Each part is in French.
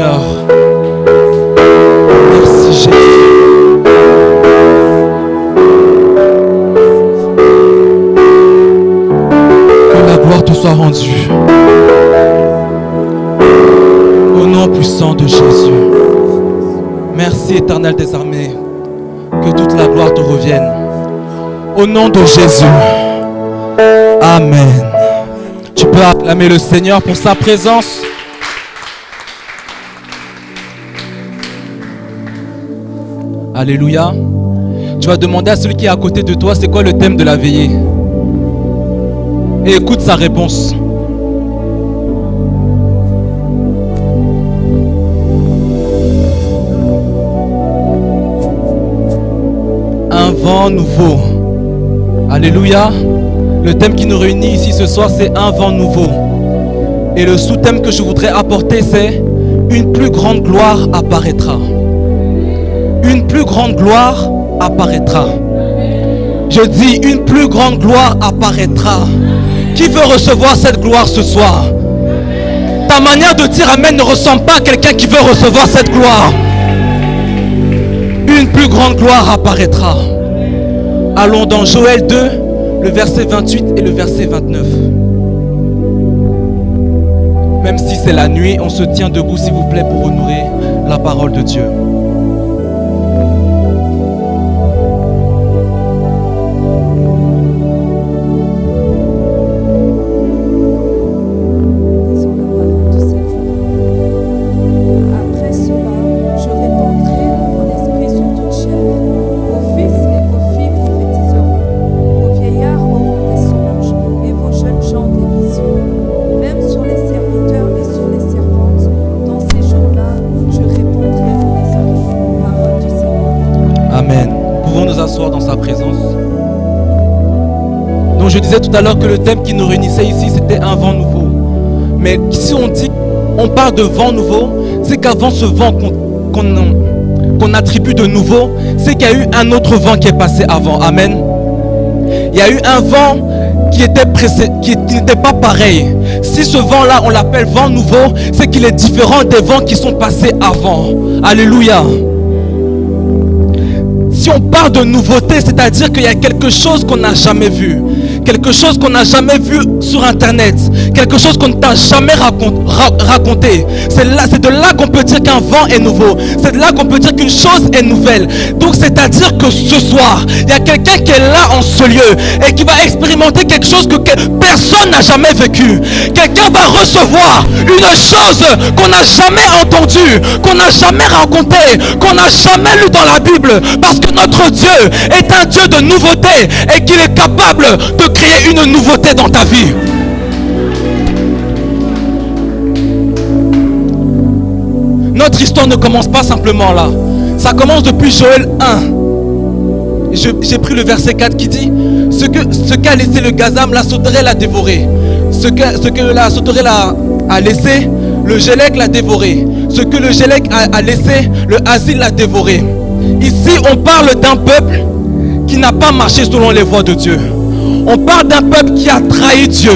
Seigneur. Merci Jésus. Que la gloire te soit rendue. Au nom puissant de Jésus. Merci Éternel des armées. Que toute la gloire te revienne. Au nom de Jésus. Amen. Tu peux acclamer le Seigneur pour sa présence. Alléluia. Tu vas demander à celui qui est à côté de toi, c'est quoi le thème de la veillée? Et écoute sa réponse. Un vent nouveau. Alléluia. Le thème qui nous réunit ici ce soir, c'est un vent nouveau. Et le sous-thème que je voudrais apporter, c'est une plus grande gloire apparaîtra. Une plus grande gloire apparaîtra. Je dis une plus grande gloire apparaîtra. Qui veut recevoir cette gloire ce soir? Ta manière de dire amen ne ressemble pas à quelqu'un qui veut recevoir cette gloire. Une plus grande gloire apparaîtra. Allons dans Joël 2, le verset 28 et le verset 29. Même si c'est la nuit, on se tient debout s'il vous plaît pour honorer la parole de Dieu. Je disais tout à l'heure que le thème qui nous réunissait ici, c'était un vent nouveau. Mais si on parle de vent nouveau, c'est qu'avant ce vent qu'on attribue de nouveau, c'est qu'il y a eu un autre vent qui est passé avant. Amen. Il y a eu un vent qui n'était pas pareil. Si ce vent-là, on l'appelle vent nouveau, c'est qu'il est différent des vents qui sont passés avant. Alléluia. Si on parle de nouveauté, c'est-à-dire qu'il y a quelque chose qu'on n'a jamais vu. Quelque chose qu'on n'a jamais vu sur internet, quelque chose qu'on ne t'a jamais raconté. C'est de là qu'on peut dire qu'un vent est nouveau. C'est de là qu'on peut dire qu'une chose est nouvelle. Donc c'est-à-dire que ce soir, il y a quelqu'un qui est là en ce lieu et qui va expérimenter quelque chose que personne n'a jamais vécu. Quelqu'un va recevoir une chose qu'on n'a jamais entendue, qu'on n'a jamais rencontrée, qu'on n'a jamais lue dans la Bible. Parce que notre Dieu est un Dieu de nouveauté et qu'il est capable de créer une nouveauté dans ta vie. Notre histoire ne commence pas simplement là. Ça commence depuis Joël 1. J'ai pris le verset 4 qui dit: ce qu'a laissé le gazam, la sauterelle l'a dévoré. Ce que la sauterelle a laissé, le gélec l'a dévoré. Ce que le gélec a laissé, le asile l'a dévoré. Ici, on parle d'un peuple qui n'a pas marché selon les voies de Dieu. On parle d'un peuple qui a trahi Dieu.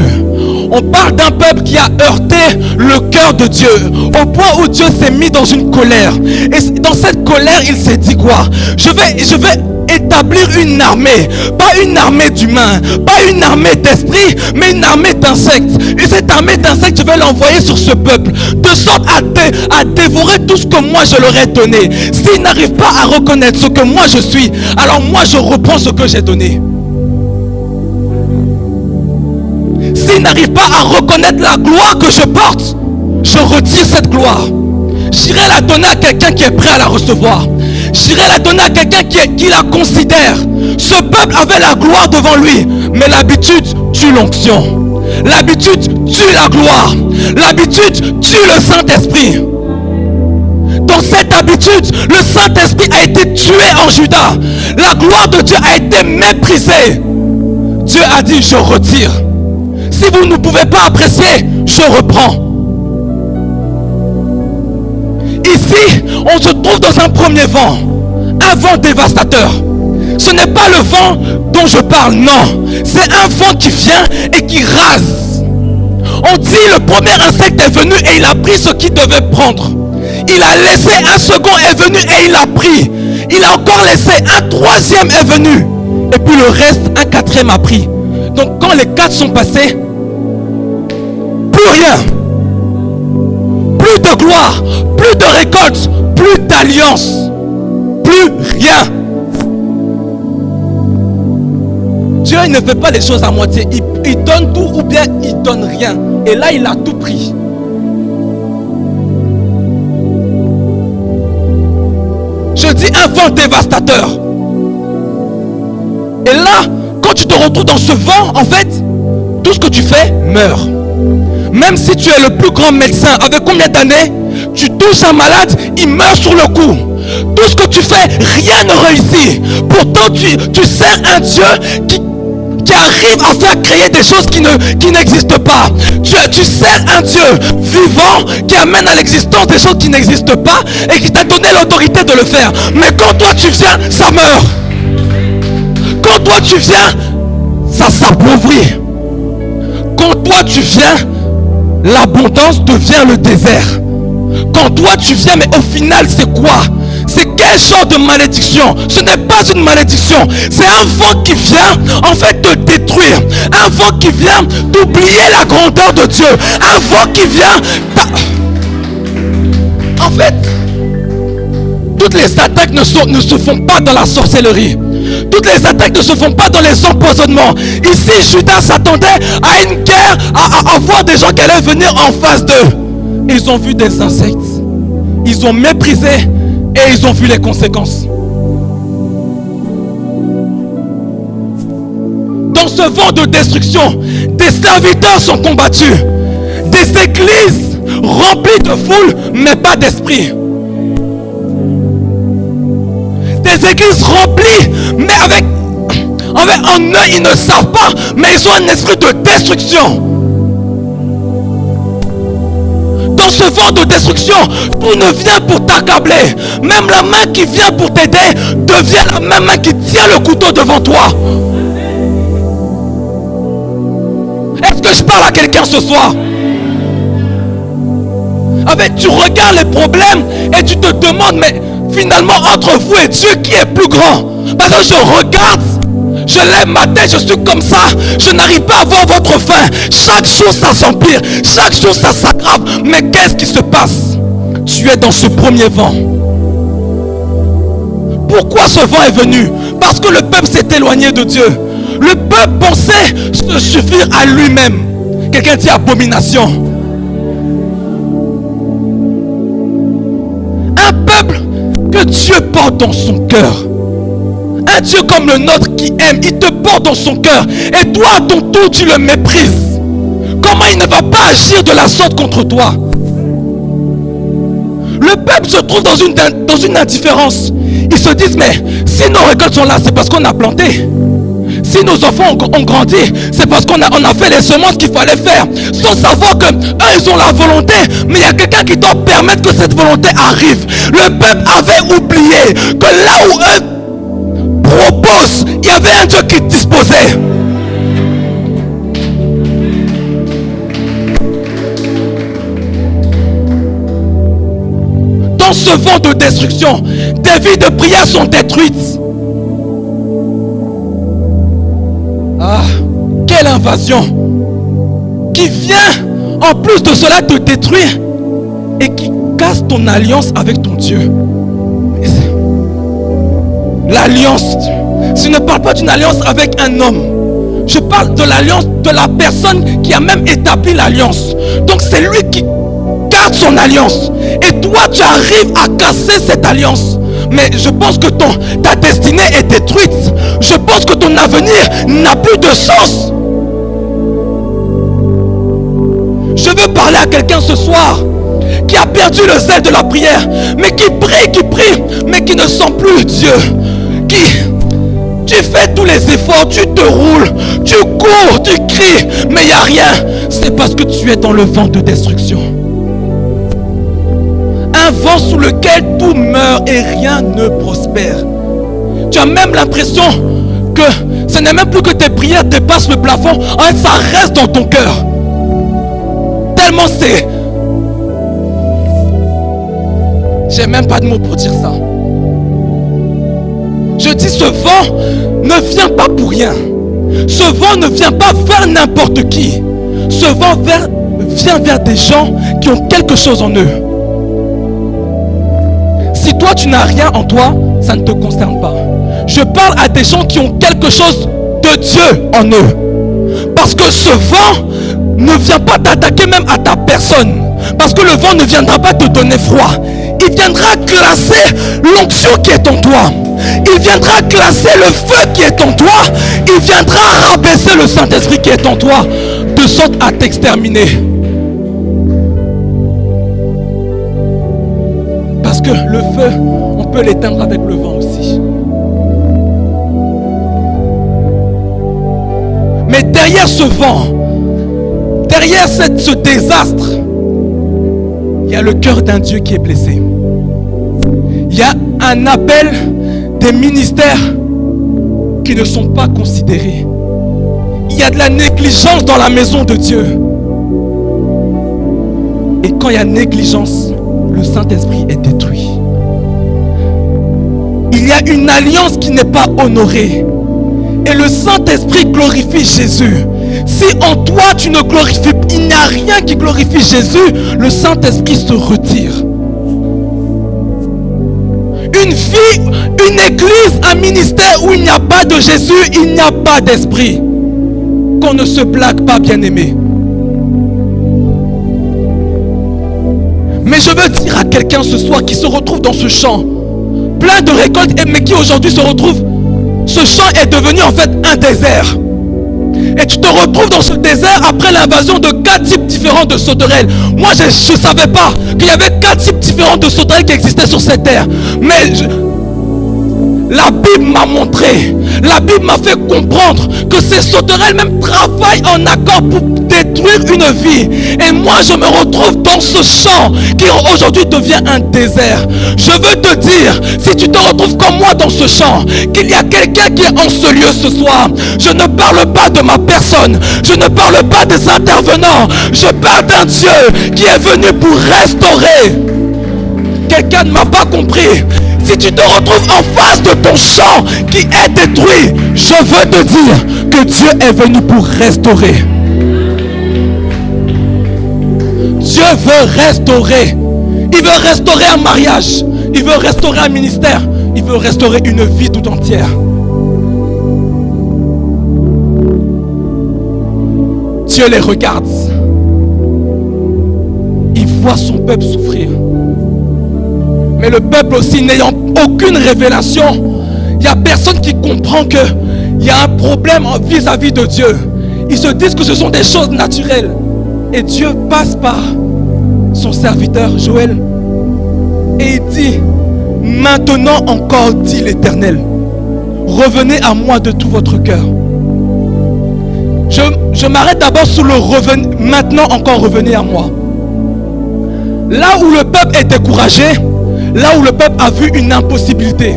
On parle d'un peuple qui a heurté le cœur de Dieu au point où Dieu s'est mis dans une colère. Et dans cette colère, il s'est dit quoi? Je vais établir une armée, pas une armée d'humains, pas une armée d'esprits, mais une armée d'insectes. Et cette armée d'insectes, je vais l'envoyer sur ce peuple, de sorte à dévorer tout ce que moi je leur ai donné. S'ils n'arrivent pas à reconnaître ce que moi je suis, alors moi je reprends ce que j'ai donné. S'ils n'arrivent pas à reconnaître la gloire que je porte, je retire cette gloire. J'irai la donner à quelqu'un qui est prêt à la recevoir. J'irai la donner à quelqu'un qui la considère. Ce peuple avait la gloire devant lui, mais l'habitude tue l'onction. L'habitude tue la gloire. L'habitude tue le Saint-Esprit. Dans cette habitude, le Saint-Esprit a été tué en Juda. La gloire de Dieu a été méprisée. Dieu a dit: je retire. Si vous ne pouvez pas apprécier, je reprends. Ici, on se trouve dans un premier vent, un vent dévastateur. Ce n'est pas le vent dont je parle, non. C'est un vent qui vient et qui rase. On dit le premier insecte est venu et il a pris ce qu'il devait prendre. Il a laissé un second est venu et il a pris. Il a encore laissé un troisième est venu. Et puis le reste, un quatrième a pris. Donc quand les 4 sont passés, plus rien. Plus de gloire, plus de récolte, plus d'alliance, plus rien. Dieu il ne fait pas les choses à moitié. Il donne tout ou bien il donne rien. Et là il a tout pris. Je dis un vent dévastateur. Et là, quand tu te retrouves dans ce vent, en fait, tout ce que tu fais meurt. Même si tu es le plus grand médecin, avec combien d'années, tu touches un malade, il meurt sur le coup. Tout ce que tu fais, rien ne réussit. Pourtant, tu sers un Dieu qui arrive à faire créer des choses qui n'existent pas. Tu sers un Dieu vivant qui amène à l'existence des choses qui n'existent pas et qui t'a donné l'autorité de le faire. Mais quand toi tu viens, ça meurt. Quand toi tu viens, ça s'appauvrit. Quand toi tu viens, l'abondance devient le désert. Quand toi tu viens, mais au final c'est quoi? C'est quel genre de malédiction? Ce n'est pas une malédiction. C'est un vent qui vient en fait te détruire. Un vent qui vient d'oublier la grandeur de Dieu. Un vent qui vient... En fait, toutes les attaques ne se font pas dans la sorcellerie. Toutes les attaques ne se font pas dans les empoisonnements. Ici, Judas s'attendait à une guerre, à voir des gens qui allaient venir en face d'eux. Ils ont vu des insectes. Ils ont méprisé et ils ont vu les conséquences. Dans ce vent de destruction, des serviteurs sont combattus. Des églises remplies de foule, mais pas d'esprit. Des églises remplies, mais avec en eux, ils ne savent pas, mais ils ont un esprit de destruction. Dans ce vent de destruction, tout ne vient pour t'accabler. Même la main qui vient pour t'aider devient la même main qui tient le couteau devant toi. Est-ce que je parle à quelqu'un ce soir? Avec tu regardes les problèmes et tu te demandes, mais finalement entre vous et Dieu, qui est plus grand? Parce que je regarde, je lève ma tête, je suis comme ça, je n'arrive pas à voir votre fin. Chaque jour ça s'empire, chaque jour ça s'aggrave. Mais qu'est-ce qui se passe? Tu es dans ce premier vent. Pourquoi ce vent est venu? Parce que le peuple s'est éloigné de Dieu. Le peuple pensait se suffire à lui-même. Quelqu'un dit abomination. Un peuple que Dieu porte dans son cœur. Un Dieu comme le nôtre qui aime, il te porte dans son cœur. Et toi, à ton tour, tu le méprises. Comment il ne va pas agir de la sorte contre toi? Le peuple se trouve dans une indifférence. Ils se disent, mais si nos récoltes sont là, c'est parce qu'on a planté. Si nos enfants ont grandi, c'est parce qu'on a fait les semences qu'il fallait faire. Sans savoir que eux, ils ont la volonté, mais il y a quelqu'un qui doit permettre que cette volonté arrive. Le peuple avait oublié que là où eux proposent, il y avait un Dieu qui disposait. Dans ce vent de destruction, des vies de prière sont détruites. Ah, quelle invasion qui vient en plus de cela te détruire et qui casse ton alliance avec ton Dieu. L'alliance, je ne parle pas d'une alliance avec un homme. Je parle de l'alliance de la personne qui a même établi l'alliance. Donc c'est lui qui garde son alliance. Et toi tu arrives à casser cette alliance. Mais je pense que ta destinée est détruite. Je pense que ton avenir n'a plus de sens. Je veux parler à quelqu'un ce soir qui a perdu le zèle de la prière, mais qui prie, mais qui ne sent plus Dieu. Tu fais tous les efforts, tu te roules, tu cours, tu cries, mais il n'y a rien. C'est parce que tu es dans le vent de destruction. Un vent sous lequel tout meurt et rien ne prospère. Tu as même l'impression que ce n'est même plus que tes prières dépassent le plafond. En fait, ça reste dans ton cœur. Tellement J'ai même pas de mots pour dire ça. Je dis, ce vent ne vient pas pour rien. Ce vent ne vient pas vers n'importe qui. Ce vent vient vers des gens qui ont quelque chose en eux. Si toi tu n'as rien en toi, ça ne te concerne pas. Je parle à des gens qui ont quelque chose de Dieu en eux. Parce que ce vent ne vient pas t'attaquer même à ta personne. Parce que le vent ne viendra pas te donner froid. Il viendra classer l'onction qui est en toi. Il viendra classer le feu qui est en toi. Il viendra rabaisser le Saint-Esprit qui est en toi, de sorte à t'exterminer. Parce que le feu, on peut l'éteindre avec le vent aussi. Mais derrière ce vent, derrière ce désastre, il y a le cœur d'un Dieu qui est blessé. Il y a un appel des ministères qui ne sont pas considérés. Il y a de la négligence dans la maison de Dieu. Et quand il y a négligence, le Saint-Esprit est détruit. Il y a une alliance qui n'est pas honorée. Et le Saint-Esprit glorifie Jésus. Si en toi tu ne glorifies, il n'y a rien qui glorifie Jésus, le Saint-Esprit se retire. Une vie, une église, un ministère où il n'y a pas de Jésus, il n'y a pas d'esprit. Qu'on ne se blague pas, bien-aimé. Mais je veux dire à quelqu'un ce soir qui se retrouve dans ce champ, plein de récoltes, mais qui aujourd'hui se retrouve, ce champ est devenu en fait un désert. Et tu te retrouves dans ce désert après l'invasion de 4 types différents de sauterelles. Moi, je ne savais pas qu'il y avait 4 types différents de sauterelles qui existaient sur cette terre. Mais la Bible m'a montré, la Bible m'a fait comprendre que ces sauterelles même travaillent en accord pour détruire une vie. Et moi, je me retrouve dans ce champ qui aujourd'hui devient un désert. Je veux te dire, si tu te retrouves comme moi dans ce champ, qu'il y a quelqu'un qui est en ce lieu ce soir. Je ne parle pas de ma personne, je ne parle pas des intervenants, je parle d'un Dieu qui est venu pour restaurer. Quelqu'un ne m'a pas compris. Si tu te retrouves en face de ton champ qui est détruit, je veux te dire que Dieu est venu pour restaurer. Dieu veut restaurer. Il veut restaurer un mariage. Il veut restaurer un ministère. Il veut restaurer une vie tout entière. Dieu les regarde. Il voit son peuple souffrir. Mais le peuple aussi, n'ayant aucune révélation, il n'y a personne qui comprend qu'il y a un problème vis-à-vis de Dieu. Ils se disent que ce sont des choses naturelles. Et Dieu passe par son serviteur Joël. Et il dit, maintenant encore, dit l'Éternel, revenez à moi de tout votre cœur. Je m'arrête d'abord sur le revenir. Maintenant encore, revenez à moi. Là où le peuple est découragé, là où le peuple a vu une impossibilité,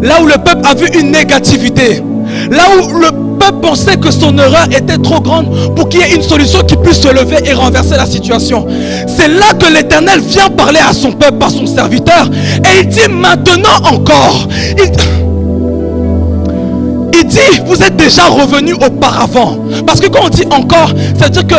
là où le peuple a vu une négativité, là où le peuple pensait que son erreur était trop grande pour qu'il y ait une solution qui puisse se lever et renverser la situation. C'est là que l'Éternel vient parler à son peuple par son serviteur et il dit maintenant encore. Il dit, vous êtes déjà revenus auparavant. Parce que quand on dit encore, ça veut dire que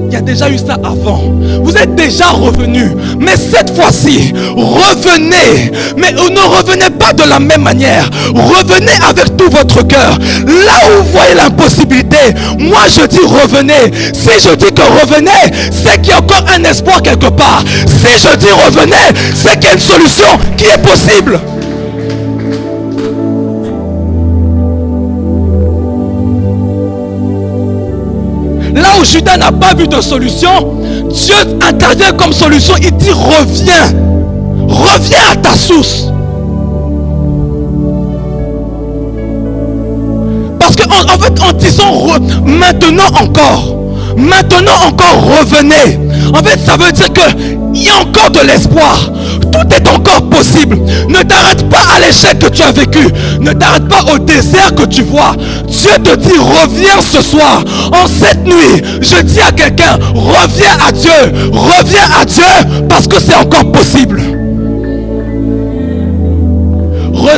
il y a déjà eu ça avant. Vous êtes déjà revenus. Mais cette fois-ci, revenez. Mais ne revenez pas de la même manière. Revenez avec tout votre cœur. Là où vous voyez l'impossibilité, moi je dis revenez. Si je dis que revenez, c'est qu'il y a encore un espoir quelque part. Si je dis revenez, c'est qu'il y a une solution qui est possible. Là où Judas n'a pas vu de solution, Dieu intervient comme solution. Il dit reviens. Reviens à ta source. Parce qu'en fait, en disant maintenant encore, revenez. En fait, ça veut dire qu'il y a encore de l'espoir. Tout est encore possible. Ne t'arrête pas à l'échec que tu as vécu. Ne t'arrête pas au désert que tu vois. Dieu te dit reviens ce soir. En cette nuit, je dis à quelqu'un, reviens à Dieu. Reviens à Dieu parce que c'est encore possible.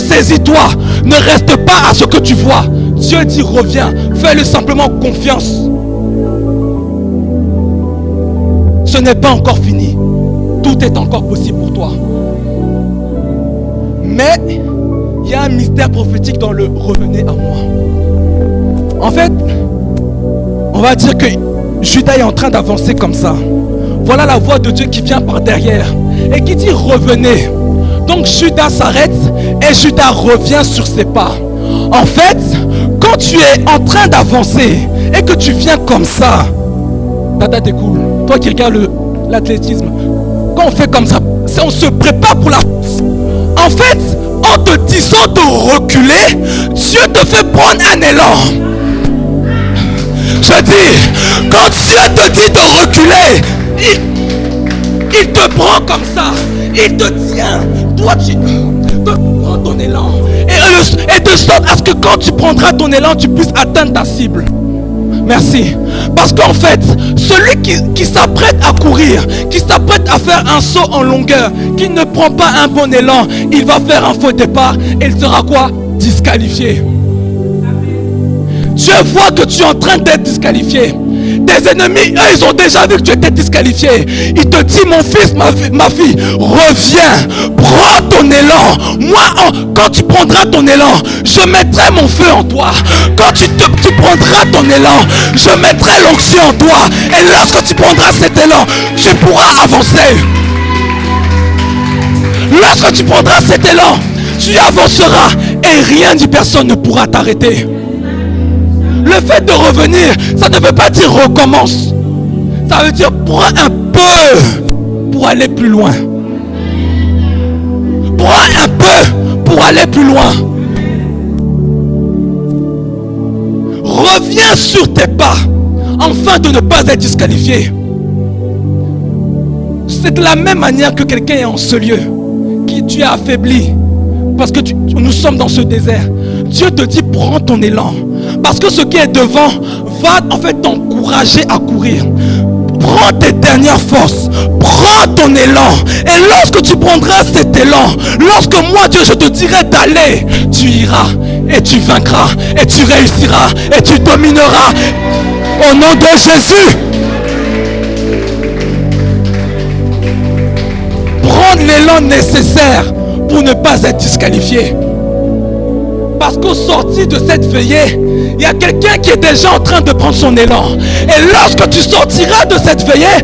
Ressaisis-toi. Ne reste pas à ce que tu vois. Dieu dit reviens. Fais-le simplement confiance. Ce n'est pas encore fini. Tout est encore possible pour toi. Mais il y a un mystère prophétique dans le revenez à moi. En fait, on va dire que Judas est en train d'avancer comme ça. Voilà la voix de Dieu qui vient par derrière et qui dit revenez. Donc Judas s'arrête et Judas revient sur ses pas. En fait, quand tu es en train d'avancer et que tu viens comme ça, ta tête est cool. Toi qui regardes l'athlétisme, quand on fait comme ça, on se prépare pour la course. En fait, en te disant de reculer, Dieu te fait prendre un élan. Je dis, quand Dieu te dit de reculer, il te prend comme ça. Il te tient. Toi, tu prends ton élan. Et de sorte à ce que quand tu prendras ton élan, tu puisses atteindre ta cible. Merci. Parce qu'en fait, celui qui s'apprête à courir, qui s'apprête à faire un saut en longueur, qui ne prend pas un bon élan, il va faire un faux départ et il sera quoi? Disqualifié. Dieu voit que tu es en train d'être disqualifié. Tes ennemis, eux, ils ont déjà vu que tu étais disqualifié. Il te dit, mon fils, ma fille, reviens, prends ton élan. Moi, quand tu prendras ton élan, je mettrai mon feu en toi. Quand tu prendras ton élan, je mettrai l'onction en toi. Et lorsque tu prendras cet élan, tu pourras avancer. Lorsque tu prendras cet élan, tu avanceras et rien ni personne ne pourra t'arrêter. Le fait de revenir, ça ne veut pas dire recommence. Ça veut dire prends un peu pour aller plus loin. Prends un peu pour aller plus loin. Reviens sur tes pas afin de ne pas être disqualifié. C'est de la même manière que quelqu'un est en ce lieu, qui tu es affaibli parce que nous sommes dans ce désert. Dieu te dit prends ton élan. Parce que ce qui est devant va en fait t'encourager à courir. Prends tes dernières forces. Prends ton élan. Et lorsque tu prendras cet élan, lorsque moi Dieu je te dirai d'aller, tu iras et tu vaincras et tu réussiras et tu domineras. Au nom de Jésus. Prendre l'élan nécessaire pour ne pas être disqualifié. Parce qu'au sorti de cette veillée, il y a quelqu'un qui est déjà en train de prendre son élan. Et lorsque tu sortiras de cette veillée,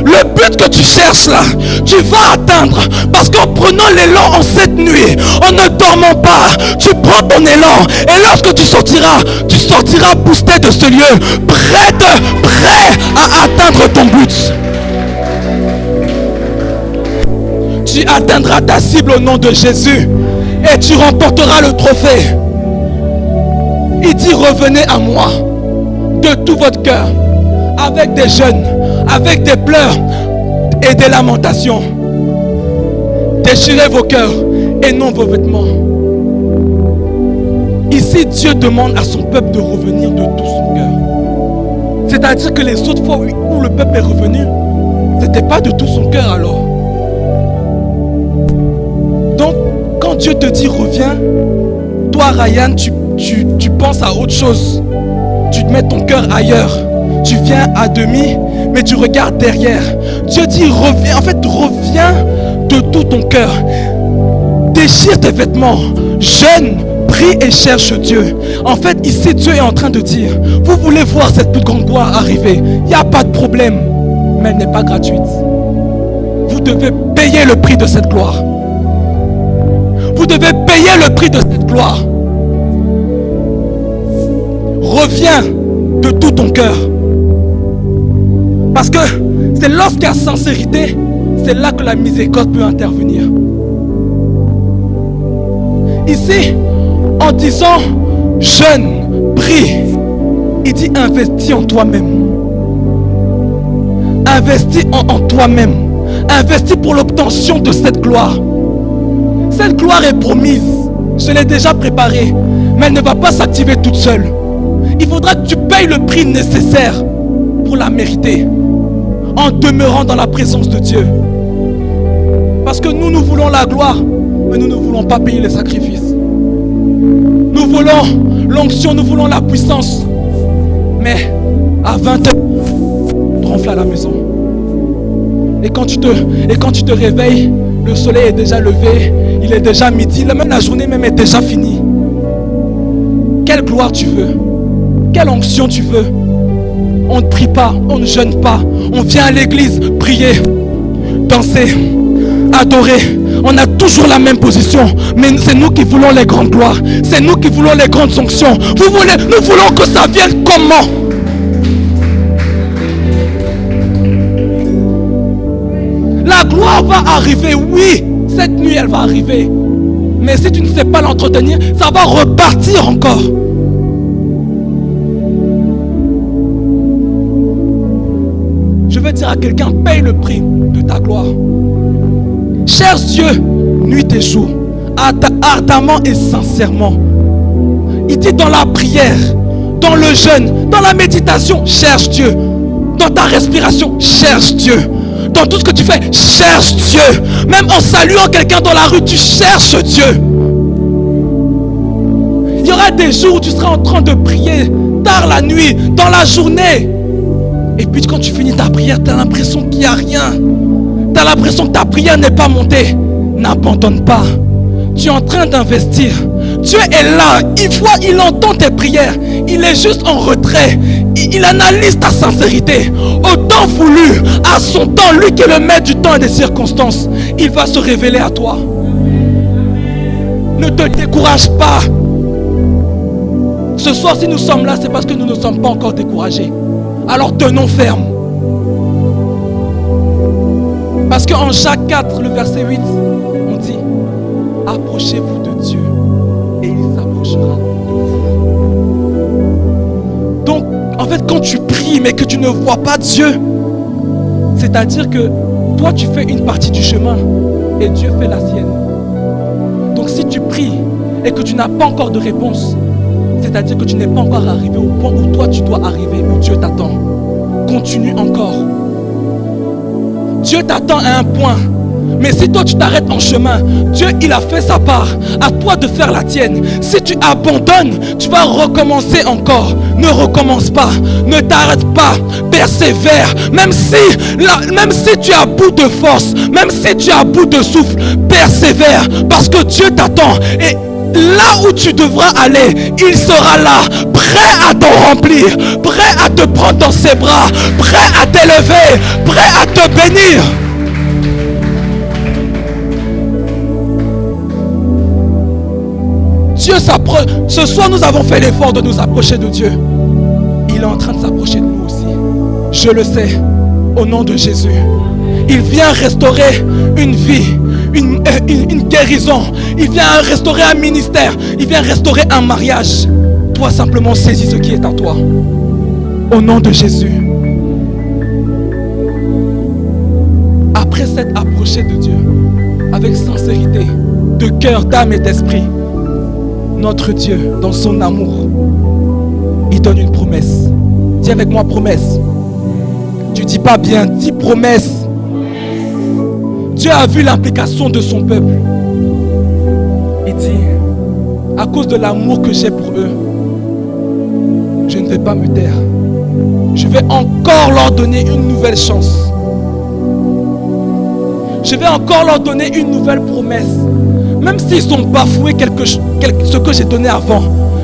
le but que tu cherches là, tu vas atteindre. Parce qu'en prenant l'élan en cette nuit, en ne dormant pas, tu prends ton élan. Et lorsque tu sortiras boosté de ce lieu, prêt à atteindre ton but. Tu atteindras ta cible au nom de Jésus. Et tu remporteras le trophée. Il dit revenez à moi de tout votre cœur, avec des jeûnes, avec des pleurs et des lamentations. Déchirez vos cœurs et non vos vêtements. Ici Dieu demande à son peuple de revenir de tout son cœur. C'est-à-dire que les autres fois où le peuple est revenu, ce n'était pas de tout son cœur alors. Donc quand Dieu te dit reviens, toi Ryan, tu penses à autre chose. Tu te mets ton cœur ailleurs. Tu viens à demi, mais tu regardes derrière. Dieu dit reviens. En fait, reviens de tout ton cœur. Déchire tes vêtements. Jeûne, prie et cherche Dieu. En fait, ici, Dieu est en train de dire, vous voulez voir cette plus grande gloire arriver. Il n'y a pas de problème, mais elle n'est pas gratuite. Vous devez payer le prix de cette gloire. Vous devez payer le prix de cette gloire. Reviens de tout ton cœur. Parce que c'est lorsqu'il y a sincérité, c'est là que la miséricorde peut intervenir. Ici, en disant jeûne, prie, il dit investis en toi-même. Investis en toi-même. Investis pour l'obtention de cette gloire. Cette gloire est promise. Je l'ai déjà préparée. Mais elle ne va pas s'activer toute seule. Il faudra que tu payes le prix nécessaire pour la mériter. En demeurant dans la présence de Dieu. Parce que nous voulons la gloire. Mais nous ne voulons pas payer les sacrifices. Nous voulons l'onction, nous voulons la puissance. Mais à 20h, tu ronfles à la maison. Et quand tu te réveilles, le soleil est déjà levé, il est déjà midi, même la journée même est déjà finie. Quelle gloire tu veux? Quelle onction tu veux? On ne prie pas, on ne jeûne pas, on vient à l'église prier, danser, adorer. On a toujours la même position, mais c'est nous qui voulons les grandes gloires, c'est nous qui voulons les grandes onctions. Nous voulons que ça vienne comment? La gloire va arriver, oui, cette nuit elle va arriver. Mais si tu ne sais pas l'entretenir, ça va repartir encore. Je veux dire à quelqu'un, paye le prix de ta gloire. Cherche Dieu, nuit et jour, ardemment et sincèrement. Il dit dans la prière, dans le jeûne, dans la méditation, cherche Dieu. Dans ta respiration, cherche Dieu. Dans tout ce que tu fais, cherche Dieu. Même en saluant quelqu'un dans la rue, tu cherches Dieu. Il y aura des jours où tu seras en train de prier, tard la nuit, dans la journée. Et puis quand tu finis ta prière, tu as l'impression qu'il n'y a rien. Tu as l'impression que ta prière n'est pas montée. N'abandonne pas. Tu es en train d'investir. Dieu est là. Il entend tes prières. Il est juste en retrait. Il analyse ta sincérité. Au temps voulu, à son temps, lui qui est le maître du temps et des circonstances, il va se révéler à toi. Ne te décourage pas. Ce soir, si nous sommes là, c'est parce que nous ne sommes pas encore découragés. Alors tenons ferme. Parce qu'en Jacques 4, le verset 8, on dit: approchez-vous de Dieu et il s'approchera de vous. Donc, en fait, quand tu pries mais que tu ne vois pas Dieu, c'est-à-dire que toi tu fais une partie du chemin et Dieu fait la sienne. Donc si tu pries et que tu n'as pas encore de réponse, c'est-à-dire que tu n'es pas encore arrivé au point où toi tu dois arriver, où Dieu t'attend. Continue encore. Dieu t'attend à un point. Mais si toi tu t'arrêtes en chemin, Dieu il a fait sa part. À toi de faire la tienne. Si tu abandonnes, tu vas recommencer encore. Ne recommence pas. Ne t'arrête pas. Persévère. Même si tu es à bout de force, même si tu es à bout de souffle, persévère. Parce que Dieu t'attend. Et là où tu devras aller, il sera là, prêt à t'en remplir, prêt à te prendre dans ses bras, prêt à t'élever, prêt à te bénir. Dieu s'approche. Ce soir, nous avons fait l'effort de nous approcher de Dieu. Il est en train de s'approcher de nous aussi. Je le sais, au nom de Jésus. Il vient restaurer une vie, une guérison. Il vient restaurer un ministère. Il vient restaurer un mariage. Toi, simplement saisis ce qui est à toi. Au nom de Jésus. Après s'être approché de Dieu, avec sincérité, de cœur, d'âme et d'esprit, notre Dieu, dans son amour, il donne une promesse. Dis avec moi promesse. Tu dis pas bien, dis promesse. Dieu a vu l'implication de son peuple. Il dit, à cause de l'amour que j'ai pour eux, je ne vais pas me taire. Je vais encore leur donner une nouvelle chance. Je vais encore leur donner une nouvelle promesse. Même s'ils ont bafoué ce que j'ai donné avant.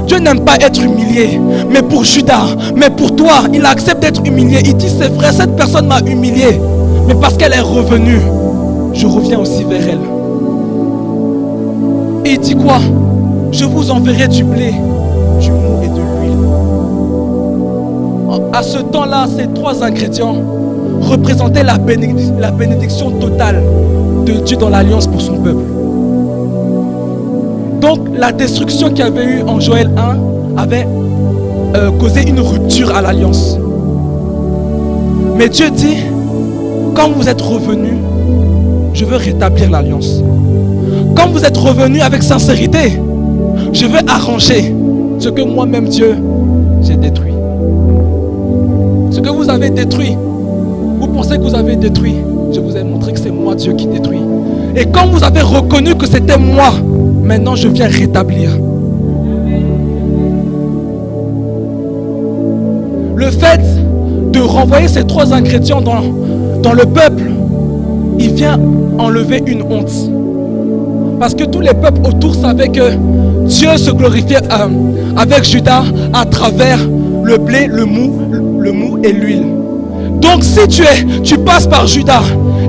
Dieu n'aime pas être humilié. Mais pour Judas, mais pour toi, il accepte d'être humilié. Il dit, c'est vrai, cette personne m'a humilié. Mais parce qu'elle est revenue, je reviens aussi vers elle. Et il dit quoi? Je vous enverrai du blé, du mou et de l'huile. À ce temps-là, ces trois ingrédients représentaient la bénédiction totale de Dieu dans l'alliance pour son peuple. Donc la destruction qu'il y avait eu en Joël 1 avait causé une rupture à l'alliance. Mais Dieu dit, quand vous êtes revenus, je veux rétablir l'alliance. Quand vous êtes revenus avec sincérité, je veux arranger ce que moi-même Dieu, j'ai détruit. Ce que vous avez détruit, vous pensez que vous avez détruit, je vous ai montré que c'est moi Dieu qui détruit. Et quand vous avez reconnu que c'était moi, maintenant je viens rétablir. le fait de renvoyer ces 3 ingrédients dans le peuple, il vient enlever une honte. Parce que tous les peuples autour savaient que Dieu se glorifiait avec Juda à travers le blé, le mou et l'huile. Donc si tu passes par Juda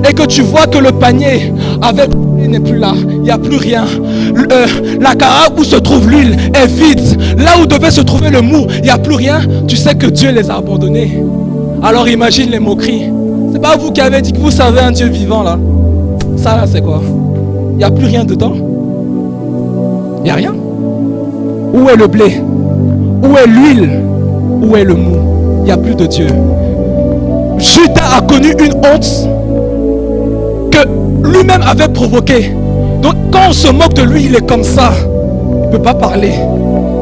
et que tu vois que le panier avec l'huile n'est plus là, il n'y a plus rien, la carafe où se trouve l'huile est vide, là où devait se trouver le mou, il n'y a plus rien, tu sais que Dieu les a abandonnés. Alors imagine les moqueries. C'est pas vous qui avez dit que vous savez un Dieu vivant là. Ça là c'est quoi? Il n'y a plus rien dedans. Il n'y a rien. Où est le blé? Où est l'huile? Où est le mou? Il n'y a plus de Dieu. Judas a connu une honte que lui-même avait provoquée. Donc quand on se moque de lui, il est comme ça. Il ne peut pas parler.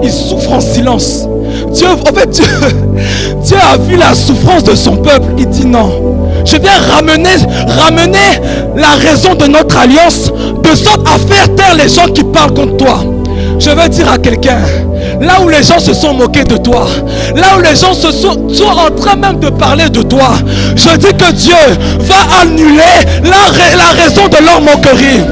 Il souffre en silence. Dieu a vu la souffrance de son peuple. Il dit non. Je viens ramener la raison de notre alliance de sorte à faire taire les gens qui parlent contre toi. Je veux dire à quelqu'un, là où les gens se sont moqués de toi, là où les gens sont en train même de parler de toi, je dis que Dieu va annuler la raison de leur moquerie.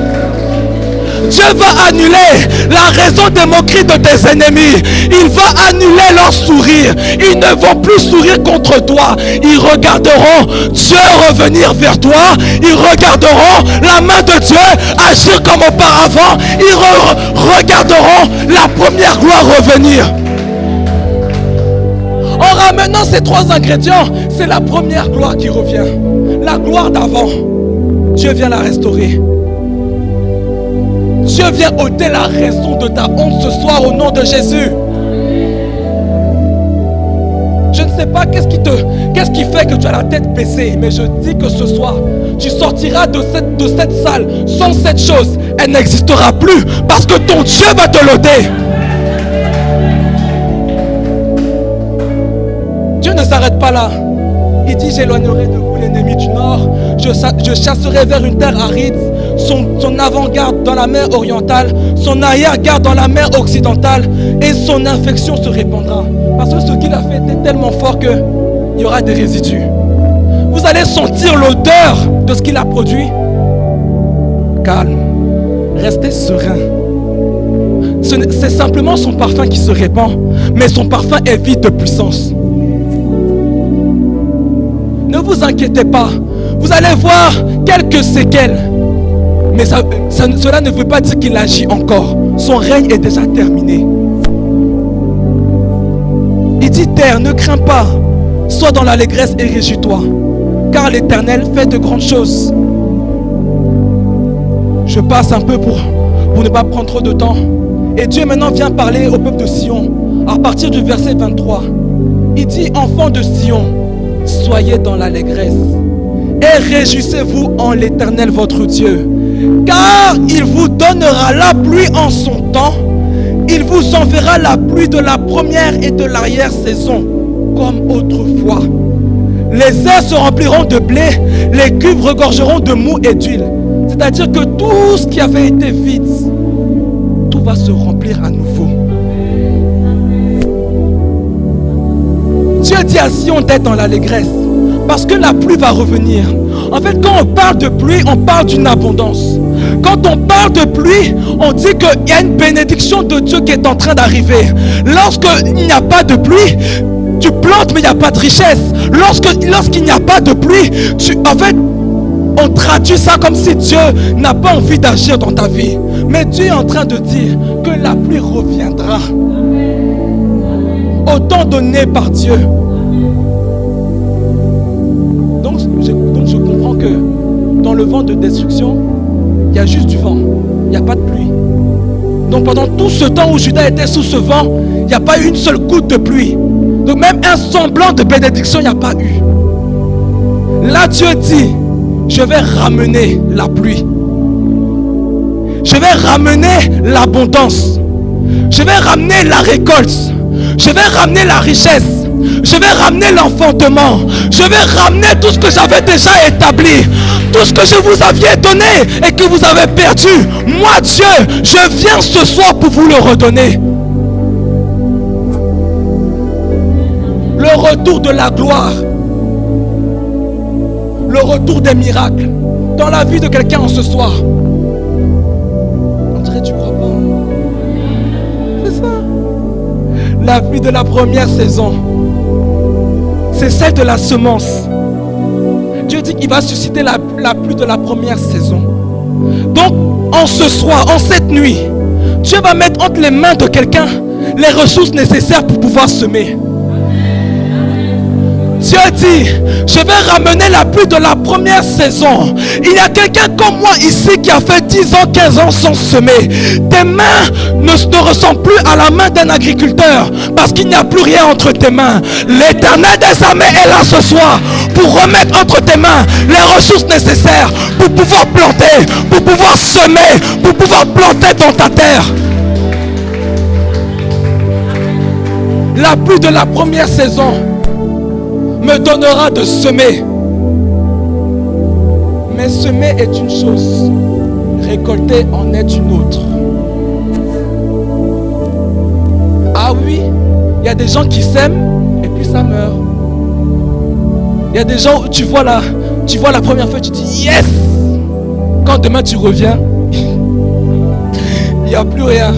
Dieu va annuler la raison des moqueries de tes ennemis. Il va annuler leur sourire. Ils ne vont plus sourire contre toi. Ils regarderont Dieu revenir vers toi. Ils regarderont la main de Dieu agir comme auparavant. Ils regarderont la première gloire revenir. En ramenant ces 3 ingrédients, c'est la première gloire qui revient. La gloire d'avant. Dieu vient la restaurer. Dieu vient ôter la raison de ta honte ce soir au nom de Jésus. Je ne sais pas qu'est-ce qui fait que tu as la tête baissée, mais je dis que ce soir, tu sortiras de cette salle sans cette chose. Elle n'existera plus parce que ton Dieu va te l'ôter. Dieu ne s'arrête pas là. Il dit, j'éloignerai de vous l'ennemi du nord. Je chasserai vers une terre aride. Son avant-garde dans la mer orientale, son arrière-garde dans la mer occidentale, et son infection se répandra. Parce que ce qu'il a fait était tellement fort qu'il y aura des résidus. Vous allez sentir l'odeur de ce qu'il a produit. Calme, restez serein. C'est simplement son parfum qui se répand, mais son parfum est vide de puissance. Ne vous inquiétez pas, vous allez voir quelques séquelles. Mais cela ne veut pas dire qu'il agit encore. Son règne est déjà terminé. Il dit, terre, ne crains pas. Sois dans l'allégresse et réjouis-toi. Car l'Éternel fait de grandes choses. Je passe un peu pour ne pas prendre trop de temps. Et Dieu maintenant vient parler au peuple de Sion. À partir du verset 23. Il dit, enfants de Sion, soyez dans l'allégresse. Et réjouissez-vous en l'Éternel votre Dieu. Car il vous donnera la pluie en son temps. Il vous enverra la pluie de la première et de l'arrière-saison, comme autrefois. Les airs se rempliront de blé, les cuves regorgeront de mou et d'huile. C'est-à-dire que tout ce qui avait été vide, tout va se remplir à nouveau. Dieu dit à Sion d'être dans l'allégresse, parce que la pluie va revenir. En fait, quand on parle de pluie, on parle d'une abondance. Quand on parle de pluie, on dit qu'il y a une bénédiction de Dieu qui est en train d'arriver. Lorsqu'il n'y a pas de pluie, tu plantes mais il n'y a pas de richesse. Lorsqu'il n'y a pas de pluie, en fait, on traduit ça comme si Dieu n'a pas envie d'agir dans ta vie. Mais Dieu est en train de dire que la pluie reviendra. Au temps donné par Dieu. Donc je comprends que dans le vent de destruction, il y a juste du vent, il n'y a pas de pluie. Donc pendant tout ce temps où Judas était sous ce vent, il n'y a pas eu une seule goutte de pluie. Donc même un semblant de bénédiction, il n'y a pas eu. Là Dieu dit, je vais ramener la pluie. Je vais ramener l'abondance. Je vais ramener la récolte. Je vais ramener la richesse. Je vais ramener l'enfantement. Je vais ramener tout ce que j'avais déjà établi. Tout ce que je vous avais donné et que vous avez perdu. Moi Dieu, je viens ce soir pour vous le redonner. Le le retour de la gloire, le retour des miracles dans la vie de quelqu'un en ce soir. On dirait tu crois pas. C'est ça. La vie de la première saison, c'est celle de la semence. Dieu dit qu'il va susciter la pluie de la première saison. Donc, en ce soir, en cette nuit, Dieu va mettre entre les mains de quelqu'un les ressources nécessaires pour pouvoir semer. Dieu dit, je vais ramener la pluie de la première saison. Il y a quelqu'un comme moi ici qui a fait 10 ans, 15 ans sans semer. Tes mains ne ressemblent plus à la main d'un agriculteur parce qu'il n'y a plus rien entre tes mains. L'Éternel des armées est là ce soir pour remettre entre tes mains les ressources nécessaires pour pouvoir planter, pour pouvoir semer, pour pouvoir planter dans ta terre. La pluie de la première saison me donnera de semer. Mais semer est une chose, récolter en est une autre. Ah oui, il y a des gens qui sèment et puis ça meurt. Il y a des gens où tu vois la première fois, tu dis yes. Quand demain tu reviens, il n'y a plus rien.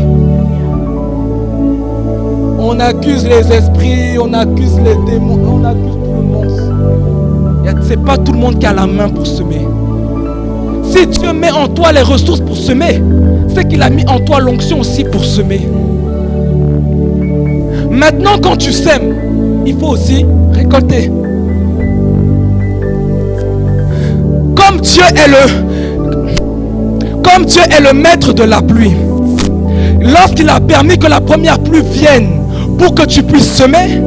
On accuse les esprits, on accuse les démons, on accuse tout le monde. C'est pas tout le monde qui a la main pour semer. Si Dieu met en toi les ressources pour semer, c'est qu'il a mis en toi l'onction aussi pour semer. Maintenant, quand tu sèmes, il faut aussi récolter. Comme Dieu est le maître de la pluie, lorsqu'il a permis que la première pluie vienne pour que tu puisses semer,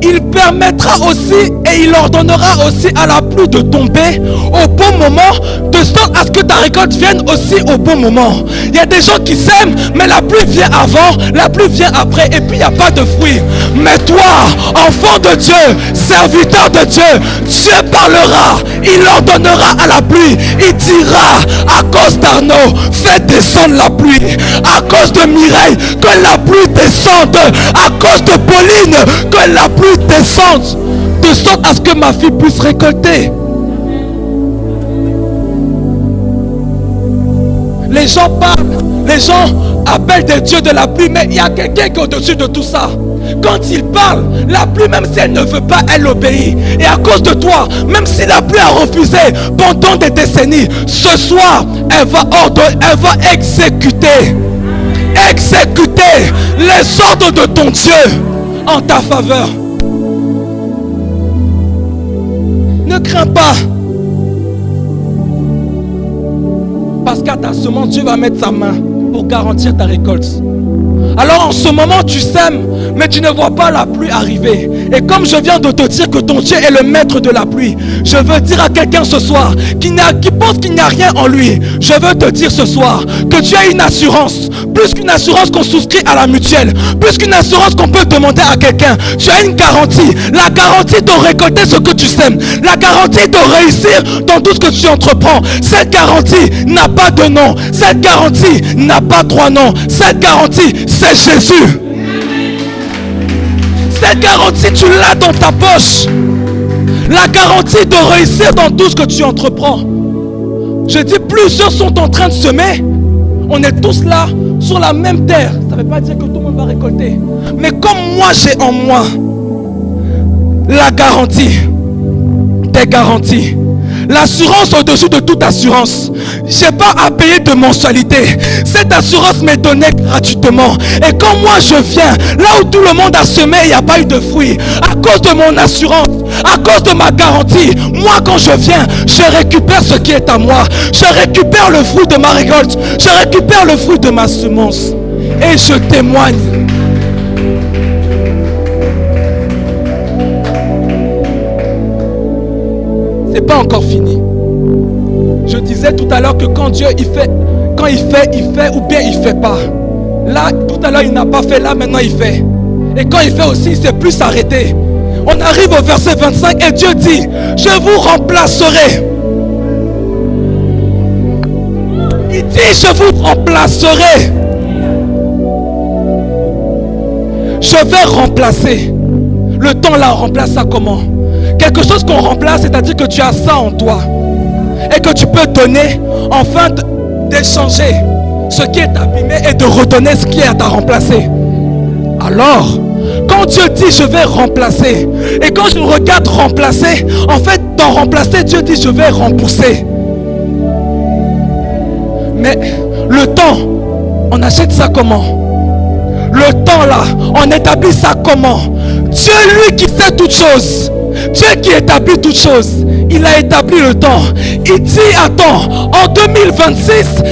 il permettra aussi et il ordonnera aussi à la pluie de tomber au bon moment, de sorte à ce que ta récolte vienne aussi au bon moment. Il y a des gens qui sèment, mais la pluie vient avant, la pluie vient après, et puis il n'y a pas de fruits. Mais toi, enfant de Dieu, serviteur de Dieu, Dieu parlera, il ordonnera à la pluie, il dira à cause d'Arnaud, fais descendre la pluie, à cause de Mireille, que la pluie descende, à cause de Pauline, que la pluie descende, de sorte à ce que ma fille puisse récolter. Les gens parlent, les gens appellent des dieux de la pluie, mais il y a quelqu'un qui est au-dessus de tout ça. Quand il parle, la pluie, même si elle ne veut pas, elle obéit. Et à cause de toi, même si la pluie a refusé pendant des décennies, ce soir, elle va exécuter les ordres de ton Dieu en ta faveur. Ne crains pas. Parce qu'à ta semence, Dieu va mettre sa main pour garantir ta récolte. Alors en ce moment, tu sèmes, mais tu ne vois pas la pluie arriver. Et comme je viens de te dire que ton Dieu est le maître de la pluie, je veux dire à quelqu'un ce soir qui pense qu'il n'y a rien en lui, je veux te dire ce soir que tu as une assurance, plus qu'une assurance qu'on souscrit à la mutuelle, plus qu'une assurance qu'on peut demander à quelqu'un. Tu as une garantie, la garantie de récolter ce que tu sèmes, la garantie de réussir dans tout ce que tu entreprends. Cette garantie n'a pas de nom, cette garantie n'a pas 3 noms, cette garantie c'est Jésus. Cette garantie tu l'as dans ta poche, la garantie de réussir dans tout ce que tu entreprends. Je dis, plusieurs sont en train de semer. On est tous là sur la même terre. Ça ne veut pas dire que tout le monde va récolter. Mais comme moi j'ai en moi la garantie, des garanties, l'assurance au-dessus de toute assurance. Je n'ai pas à payer de mensualité. Cette assurance m'est donnée gratuitement. Et quand moi je viens, là où tout le monde a semé, il n'y a pas eu de fruits. À cause de mon assurance, à cause de ma garantie, moi quand je viens, je récupère ce qui est à moi. Je récupère le fruit de ma récolte. Je récupère le fruit de ma semence. Et je témoigne. C'est pas encore fini. Je disais tout à l'heure que quand Dieu il fait ou bien il fait pas. Là, tout à l'heure il n'a pas fait, là maintenant il fait. Et quand il fait aussi, il ne sait plus s'arrêter. On arrive au verset 25 et Dieu dit, je vous remplacerai. Il dit, je vous remplacerai. Je vais remplacer. Le temps là, on remplace ça comment? Quelque chose qu'on remplace, c'est-à-dire que tu as ça en toi. Et que tu peux donner, enfin d'échanger ce qui est abîmé et de redonner ce qui est à t'a remplacé. Alors, quand Dieu dit je vais remplacer, et quand je regarde remplacer, en fait dans remplacer, Dieu dit je vais rembourser. Mais le temps, on achète ça comment? Le temps là, on établit ça comment? Dieu, lui qui fait toutes choses, Dieu qui établit toutes choses, il a établi le temps. Il dit, attends, en 2026,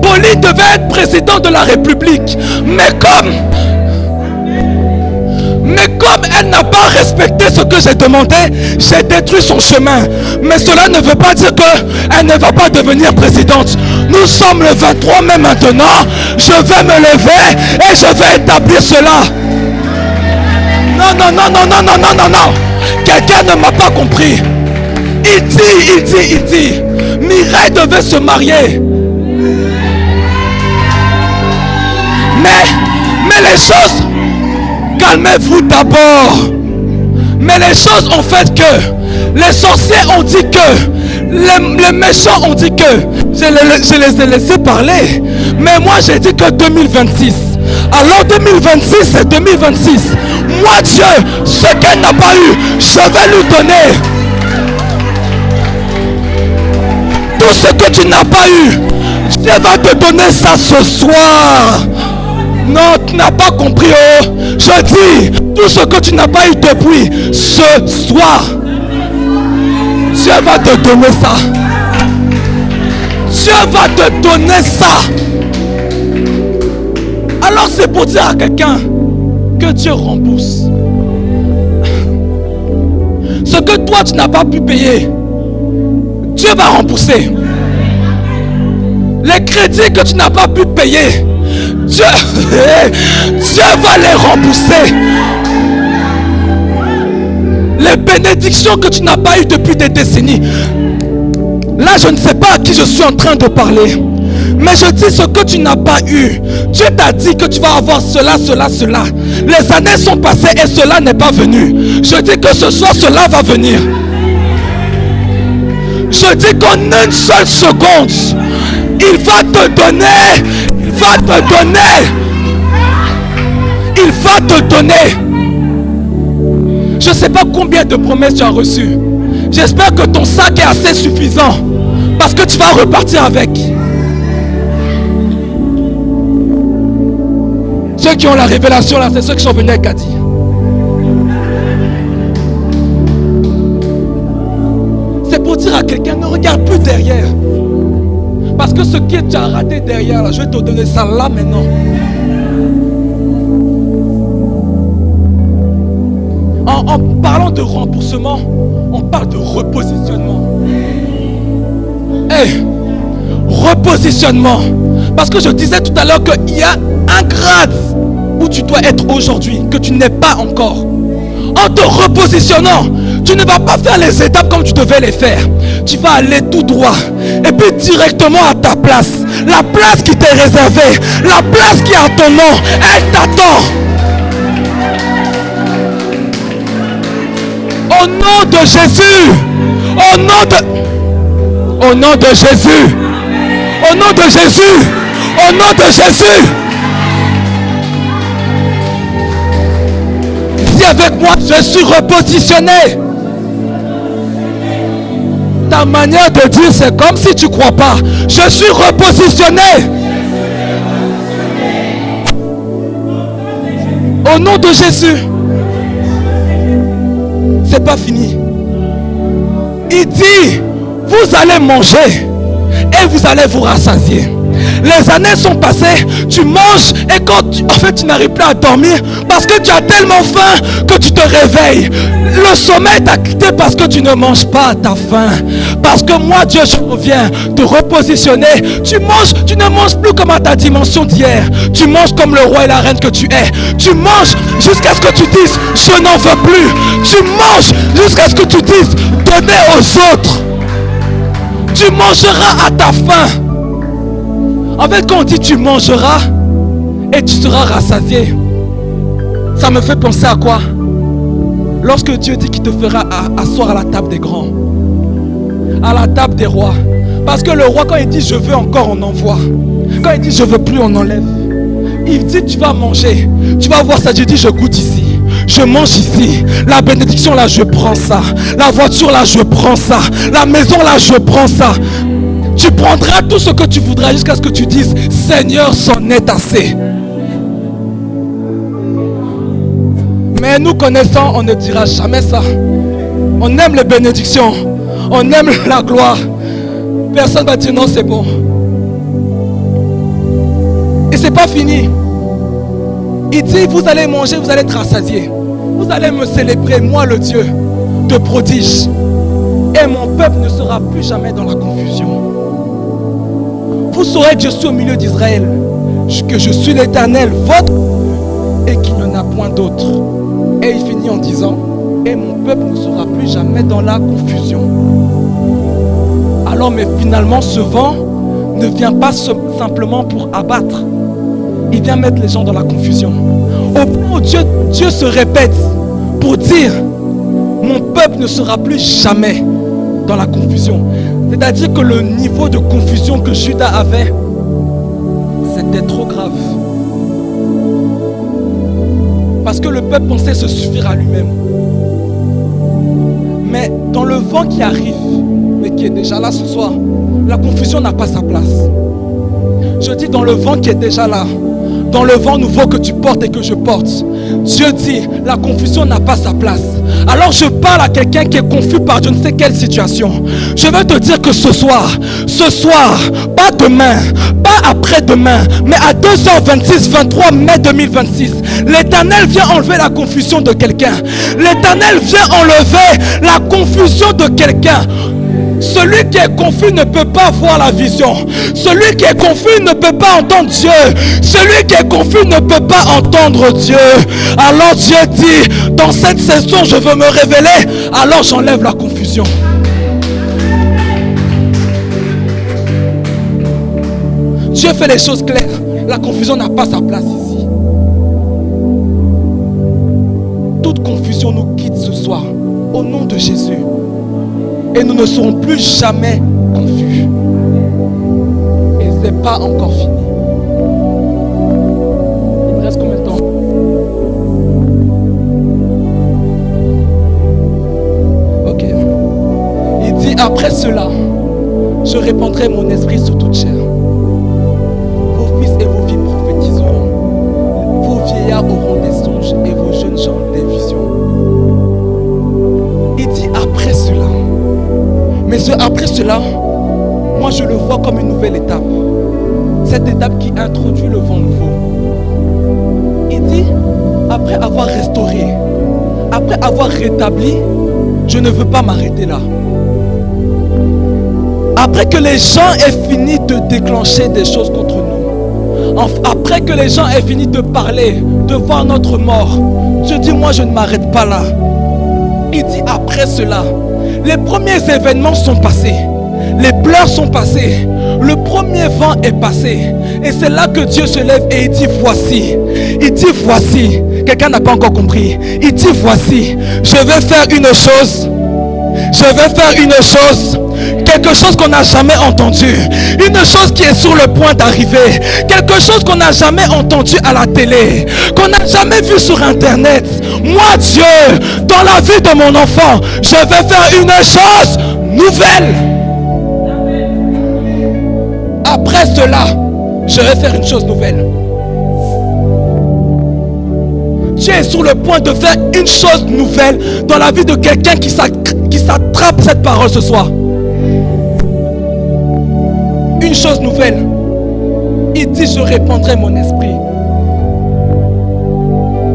Pauline devait être président de la République. Mais comme elle n'a pas respecté ce que j'ai demandé, j'ai détruit son chemin. Mais cela ne veut pas dire qu'elle ne va pas devenir présidente. Nous sommes le 23 mai maintenant. Je vais me lever et je vais établir cela. Non. Quelqu'un ne m'a pas compris. Il dit. Mireille devait se marier. Mais les choses... Calmez-vous d'abord. Mais les choses ont fait que les sorciers ont dit que les méchants ont dit que je les ai laissés parler. Mais moi j'ai dit que 2026. Alors 2026 c'est 2026. Moi Dieu, ce qu'elle n'a pas eu, je vais lui donner. Tout ce que tu n'as pas eu, Dieu va te donner ça ce soir. Non, tu n'as pas compris. Oh. Je dis, tout ce que tu n'as pas eu depuis ce soir, Dieu va te donner ça. Dieu va te donner ça. Alors c'est pour dire à quelqu'un que Dieu rembourse. Ce que toi tu n'as pas pu payer, Dieu va rembourser. Les crédits que tu n'as pas pu payer, Dieu va les rembourser. Les bénédictions que tu n'as pas eues depuis des décennies. Là, je ne sais pas à qui je suis en train de parler. Mais je dis ce que tu n'as pas eu. Dieu t'a dit que tu vas avoir cela. Les années sont passées et cela n'est pas venu. Je dis que ce soir, cela va venir. Je dis qu'en une seule seconde, il va te donner. Il va te donner. Je ne sais pas combien de promesses tu as reçues. J'espère que ton sac est assez suffisant. Parce que tu vas repartir avec. Ceux qui ont la révélation là, c'est ceux qui sont venus avec Kadi. C'est pour dire à quelqu'un, ne regarde plus derrière. Parce que ce que tu as raté derrière, là, je vais te donner ça là maintenant. En parlant de remboursement, on parle de repositionnement. Repositionnement. Parce que je disais tout à l'heure qu'il y a un grade où tu dois être aujourd'hui, que tu n'es pas encore. En te repositionnant, tu ne vas pas faire les étapes comme tu devais les faire. Tu vas aller tout droit et puis directement à ta place. La place qui t'est réservée, la place qui est à ton nom, elle t'attend. Au nom de Jésus, au nom de Jésus, au nom de Jésus, au nom de Jésus. Dis avec moi, je suis repositionné. Ta manière de dire, c'est comme si tu ne crois pas. Je suis repositionné. Au nom de Jésus. C'est pas fini. Il dit, vous allez manger et vous allez vous rassasier. Les années sont passées, tu manges et tu n'arrives plus à dormir parce que tu as tellement faim que tu te réveilles. Le sommeil t'a quitté parce que tu ne manges pas à ta faim. Parce que moi, Dieu, je reviens te repositionner. Tu ne manges plus comme à ta dimension d'hier. Tu manges comme le roi et la reine que tu es. Tu manges jusqu'à ce que tu dises, je n'en veux plus. Tu manges jusqu'à ce que tu dises, donnez aux autres. Tu mangeras à ta faim. En fait, quand on dit tu mangeras et tu seras rassasié, ça me fait penser à quoi? Lorsque Dieu dit qu'il te fera asseoir à la table des grands, à la table des rois. Parce que le roi, quand il dit je veux encore, on envoie. Quand il dit je veux plus, on enlève. Il dit tu vas manger. Tu vas voir ça. Dieu dit je goûte ici. Je mange ici. La bénédiction là, je prends ça. La voiture là, je prends ça. La maison là, je prends ça. Tu prendras tout ce que tu voudras jusqu'à ce que tu dises Seigneur, c'en est assez. Mais nous connaissant, on ne dira jamais ça. On aime les bénédictions. On aime la gloire. Personne ne va dire non, c'est bon. Et c'est pas fini. Il dit, vous allez manger, vous allez être rassasiés. Vous allez me célébrer, moi le Dieu de prodige. Et mon peuple ne sera plus jamais dans la confusion. Vous saurez que je suis au milieu d'Israël, que je suis l'Éternel, votre, et qu'il n'y en a point d'autre. Et il finit en disant, et mon peuple ne sera plus jamais dans la confusion. Alors, mais finalement, ce vent ne vient pas simplement pour abattre. Il vient mettre les gens dans la confusion. Au point où Dieu se répète pour dire, mon peuple ne sera plus jamais dans la confusion. C'est-à-dire que le niveau de confusion que Judas avait, c'était trop grave. Parce que le peuple pensait se suffire à lui-même. Mais dans le vent qui arrive, mais qui est déjà là ce soir, la confusion n'a pas sa place. Je dis dans le vent qui est déjà là, dans le vent nouveau que tu portes et que je porte, Dieu dit, la confusion n'a pas sa place. Alors je parle à quelqu'un qui est confus par je ne sais quelle situation. Je veux te dire que ce soir, pas demain, pas après-demain, mais à 2h26, 23 mai 2026, l'Éternel vient enlever la confusion de quelqu'un. L'Éternel vient enlever la confusion de quelqu'un. Celui qui est confus ne peut pas voir la vision. Celui qui est confus ne peut pas entendre Dieu. Celui qui est confus ne peut pas entendre Dieu. Alors Dieu dit, dans cette saison je veux me révéler. Alors j'enlève la confusion. Dieu fait les choses claires. La confusion n'a pas sa place ici. Toute confusion nous quitte ce soir. Au nom de Jésus. Et nous ne serons plus jamais confus. Et ce n'est pas encore fini. Il me reste combien de temps? Ok. Il dit, après cela, je répandrai mon esprit sur toute chair. Vos fils et vos filles prophétiseront. Vos vieillards auront des songes et vos jeunes gens des visions. Il dit, après cela. Mais après cela, moi je le vois comme une nouvelle étape. Cette étape qui introduit le vent nouveau. Il dit, après avoir restauré, après avoir rétabli, je ne veux pas m'arrêter là. Après que les gens aient fini de déclencher des choses contre nous, après que les gens aient fini de parler, de voir notre mort, je dis, moi je ne m'arrête pas là. Il dit, après cela, les premiers événements sont passés. Les pleurs sont passés. Le premier vent est passé. Et c'est là que Dieu se lève et il dit voici. Il dit voici. Quelqu'un n'a pas encore compris. Il dit voici. Je vais faire une chose. Je vais faire une chose. Quelque chose qu'on n'a jamais entendu. Une chose qui est sur le point d'arriver. Quelque chose qu'on n'a jamais entendu à la télé. Qu'on n'a jamais vu sur internet. Moi Dieu, dans la vie de mon enfant, je vais faire une chose nouvelle. Après cela, je vais faire une chose nouvelle. Dieu est sur le point de faire une chose nouvelle dans la vie de quelqu'un qui s'attrape cette parole ce soir. Une chose nouvelle. Il dit, je répandrai mon esprit.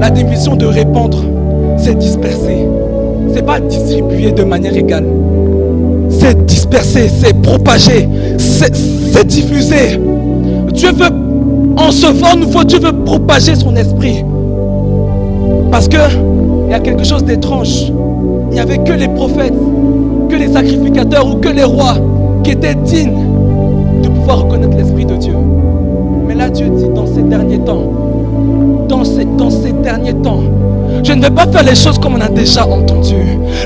La définition de répandre, c'est disperser. C'est pas distribuer de manière égale. C'est disperser, c'est propager, c'est diffuser. Dieu veut, en ce vent nouveau, Dieu veut propager son esprit. Parce que il y a quelque chose d'étrange. Il n'y avait que les prophètes, que les sacrificateurs ou que les rois qui étaient dignes de pouvoir reconnaître l'esprit de Dieu. Mais là, Dieu dit, dans ces derniers temps, dans ces derniers temps, je ne vais pas faire les choses comme on a déjà entendu.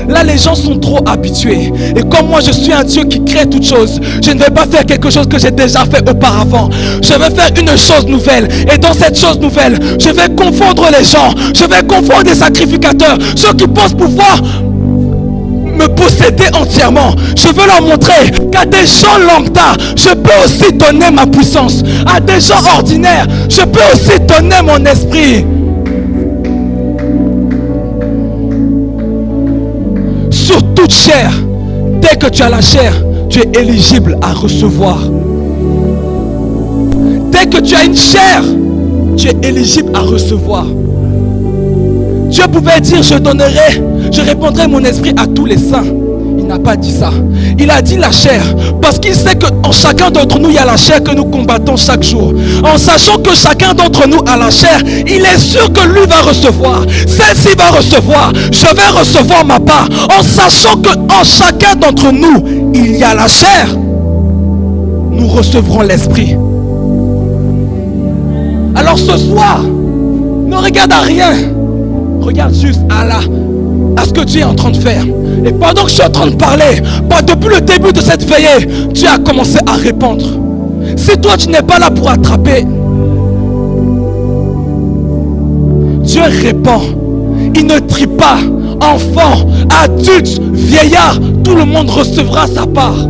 Là, les gens sont trop habitués. Et comme moi, je suis un Dieu qui crée toutes choses, je ne vais pas faire quelque chose que j'ai déjà fait auparavant. Je vais faire une chose nouvelle. Et dans cette chose nouvelle, je vais confondre les gens. Je vais confondre les sacrificateurs, ceux qui pensent pouvoir me posséder entièrement. Je veux leur montrer qu'à des gens lambda, je peux aussi donner ma puissance. À des gens ordinaires, je peux aussi donner mon esprit. Sur toute chair, dès que tu as la chair, tu es éligible à recevoir. Dès que tu as une chair, tu es éligible à recevoir. Dieu pouvait dire, je répandrai mon esprit à tous les saints. Il n'a pas dit ça. Il a dit la chair, parce qu'il sait qu'en chacun d'entre nous, il y a la chair que nous combattons chaque jour. En sachant que chacun d'entre nous a la chair, il est sûr que lui va recevoir. Celle-ci va recevoir. Je vais recevoir ma part. En sachant qu'en chacun d'entre nous, il y a la chair, nous recevrons l'esprit. Alors ce soir, ne regarde à rien. Regarde juste à ce que Dieu est en train de faire. Et pendant que je suis en train de parler, depuis le début de cette veillée, Dieu a commencé à répandre. Si toi tu n'es pas là pour attraper, Dieu répand. Il ne trie pas. Enfants, adultes, vieillards, tout le monde recevra sa part.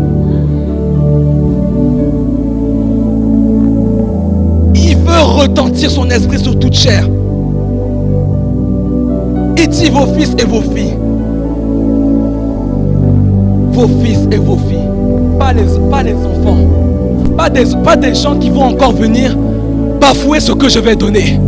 Il veut retentir son esprit sur toute chair. Il dit vos fils et vos filles. Vos fils et vos filles. Pas les enfants. Pas des gens qui vont encore venir bafouer ce que je vais donner.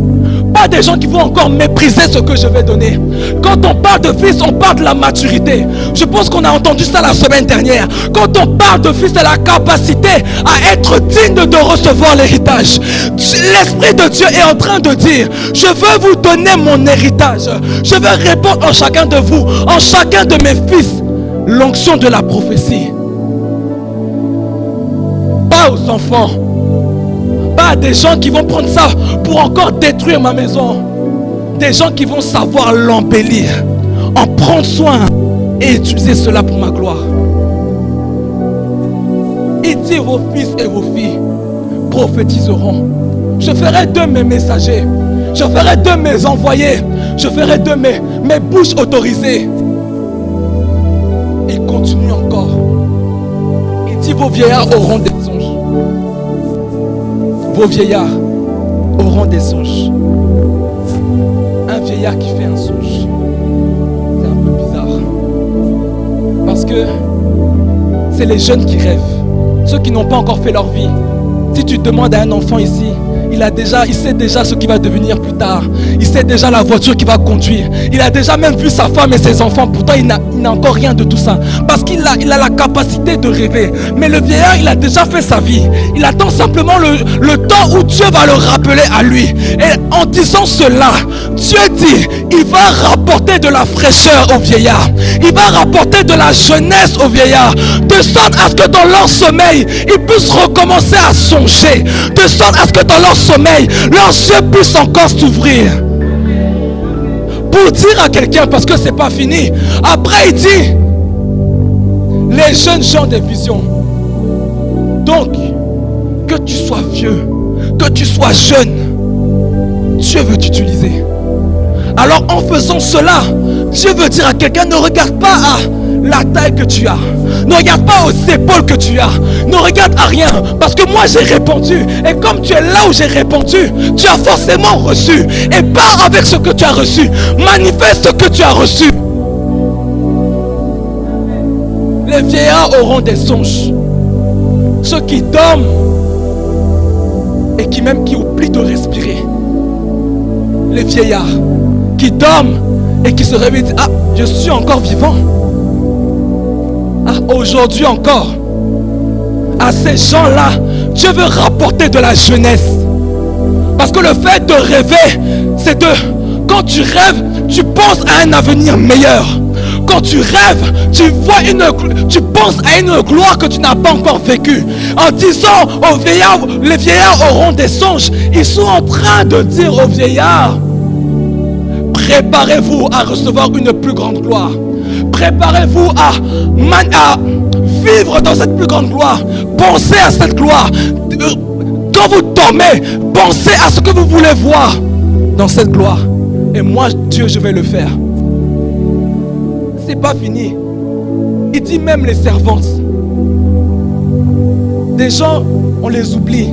Pas des gens qui vont encore mépriser ce que je vais donner. Quand on parle de fils, on parle de la maturité. Je pense qu'on a entendu ça la semaine dernière. Quand on parle de fils, c'est la capacité à être digne de recevoir l'héritage. L'Esprit de Dieu est en train de dire, je veux vous donner mon héritage. Je veux répondre en chacun de vous, en chacun de mes fils, l'onction de la prophétie. Pas aux enfants. Pas des gens qui vont prendre ça pour encore détruire ma maison. Des gens qui vont savoir l'embellir, en prendre soin et utiliser cela pour ma gloire. Il dit vos fils et vos filles prophétiseront. Je ferai de mes messagers, je ferai de mes envoyés, je ferai de mes bouches autorisées. Il continue encore. Il dit vos vieillards auront des songes. Vos vieillards auront des songes. Un vieillard qui fait un songe, c'est un peu bizarre. Parce que c'est les jeunes qui rêvent. Ceux qui n'ont pas encore fait leur vie. Si tu demandes à un enfant ici, il sait déjà ce qu'il va devenir plus tard. Il sait déjà la voiture qu'il va conduire. Il a déjà même vu sa femme et ses enfants. Pourtant, il n'a encore rien de tout ça. Parce qu'il a la capacité de rêver. Mais le vieillard, il a déjà fait sa vie. Il attend simplement le temps où Dieu va le rappeler à lui. Et en disant cela, Dieu dit, il va rapporter de la fraîcheur au vieillard. Il va rapporter de la jeunesse au vieillard. De sorte à ce que dans leur sommeil, ils puissent recommencer à songer. De sorte à ce que dans leur sommeil, leurs yeux puissent encore s'ouvrir. Pour dire à quelqu'un, parce que c'est pas fini. Après il dit, les jeunes gens des visions. Donc, que tu sois vieux, que tu sois jeune, Dieu veut t'utiliser. Alors en faisant cela, Dieu veut dire à quelqu'un, ne regarde pas à la taille que tu as. Ne regarde pas aux épaules que tu as. Ne regarde à rien. Parce que moi j'ai répondu. Et comme tu es là où j'ai répondu, tu as forcément reçu. Et pars avec ce que tu as reçu. Manifeste ce que tu as reçu. Les vieillards auront des songes. Ceux qui dorment et qui oublient de respirer. Les vieillards qui dorment et qui se réveillent et disent, ah, je suis encore vivant. Ah, aujourd'hui encore. À ces gens-là, Dieu veut rapporter de la jeunesse. Parce que le fait de rêver, c'est quand tu rêves, tu penses à un avenir meilleur. Quand tu rêves, tu penses à une gloire que tu n'as pas encore vécue. En disant aux vieillards, les vieillards auront des songes. Ils sont en train de dire aux vieillards, préparez-vous à recevoir une plus grande gloire. Préparez-vous à vivre dans cette plus grande gloire. Pensez à cette gloire. Quand vous dormez, pensez à ce que vous voulez voir dans cette gloire. Et moi, Dieu, je vais le faire. C'est pas fini. Il dit même les servantes. Des gens, on les oublie.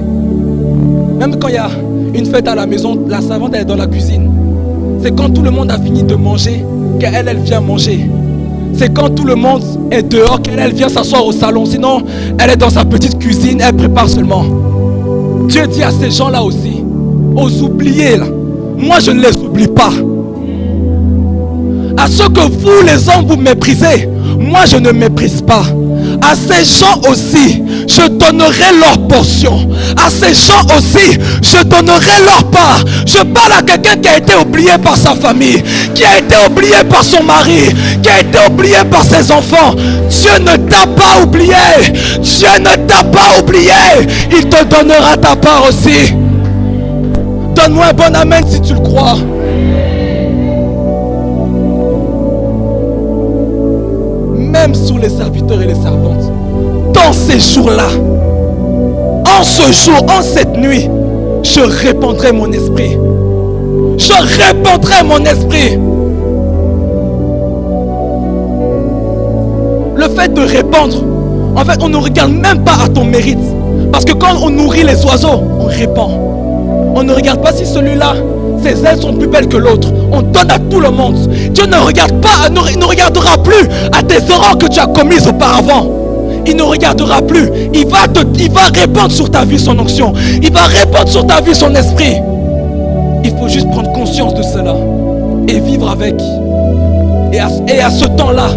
Même quand il y a une fête à la maison, la servante elle est dans la cuisine. C'est quand tout le monde a fini de manger qu'elle vient manger. C'est quand tout le monde est dehors qu'elle vient s'asseoir au salon. Sinon, elle est dans sa petite cuisine, elle prépare seulement. Dieu dit à ces gens-là aussi, aux oubliés là, moi je ne les oublie pas. À ceux que vous les hommes vous méprisez, moi je ne méprise pas. À ces gens aussi, je donnerai leur portion. À ces gens aussi, je donnerai leur part. Je parle à quelqu'un qui a été oublié par sa famille, qui a été oublié par son mari, qui a été oublié par ses enfants. Dieu ne t'a pas oublié. Dieu ne t'a pas oublié. Il te donnera ta part aussi. Donne-moi un bon amen si tu le crois. Même sous les serviteurs et les servantes, dans ces jours-là, en ce jour, en cette nuit, je répandrai mon esprit. Je répandrai mon esprit. Le fait de répandre, en fait, on ne regarde même pas à ton mérite. Parce que quand on nourrit les oiseaux, on répand. On ne regarde pas si celui-là, ses ailes sont plus belles que l'autre. On donne à tout le monde. Dieu ne regarde pas, ne regardera plus à tes erreurs que tu as commises auparavant. Il ne regardera plus. Il va répandre sur ta vie son onction. Il va répandre sur ta vie son esprit. Il faut juste prendre conscience de cela et vivre avec. Et à ce temps-là,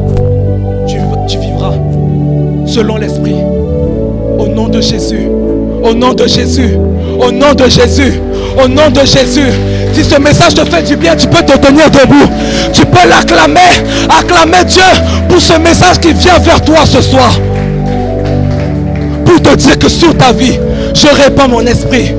tu vivras selon l'esprit. Au nom de Jésus. Au nom de Jésus. Au nom de Jésus. Au nom de Jésus. Si ce message te fait du bien, tu peux te tenir debout. Tu peux l'acclamer. Acclamer Dieu pour ce message qui vient vers toi ce soir. Pour te dire que sur ta vie, je répands mon esprit.